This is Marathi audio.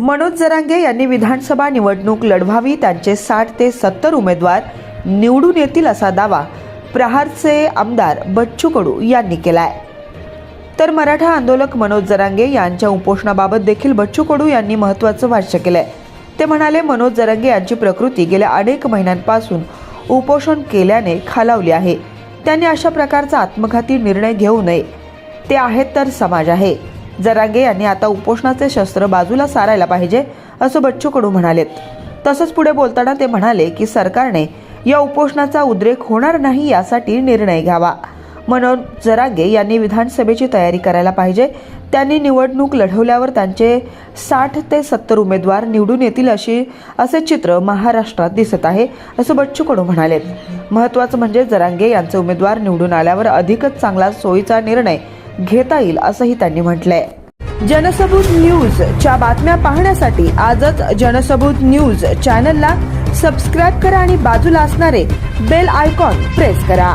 मनोज जरांगे यांनी विधानसभा निवडणूक लढवावी, त्यांचे 60 ते 70 उमेदवार निवडून येतील असा दावा प्रहारचे आमदार बच्चू कडू यांनी केलाय। तर मराठा आंदोलक मनोज जरांगे यांच्या उपोषणाबाबत देखील बच्चू कडू यांनी महत्त्वाचं भाष्य केलंय। ते म्हणाले, मनोज जरांगे यांची प्रकृती गेल्या अनेक महिन्यांपासून उपोषण केल्याने खालावली आहे। त्यांनी अशा प्रकारचा आत्मघाती निर्णय घेऊ नये। ते आहेत तर समाज आहे। जरांगे यांनी आता उपोषणाचे शस्त्र बाजूला सारायला पाहिजे असं बच्चू कडू म्हणालेत। तसंच पुढे बोलताना ते म्हणाले की सरकारने या उपोषणाचा उद्रेक होणार नाही यासाठी निर्णय घ्यावा। मनोज जरांगे यांनी विधानसभेची तयारी करायला पाहिजे। त्यांनी निवडणूक लढवल्यावर त्यांचे 60 ते 70 उमेदवार निवडून येतील असे चित्र महाराष्ट्रात दिसत आहे असं बच्चू कडू म्हणालेत। महत्त्वाचं म्हणजे जरांगे यांचे उमेदवार निवडून आल्यावर अधिकच चांगला सोयीचा निर्णय घेता येईल असंही त्यांनी म्हटलंय। जनसबूत न्यूजच्या बातम्या पाहण्यासाठी आजच जनसबूत न्यूज चॅनलला सबस्क्राइब करा आणि बाजूला असणारे बेल आयकॉन प्रेस करा।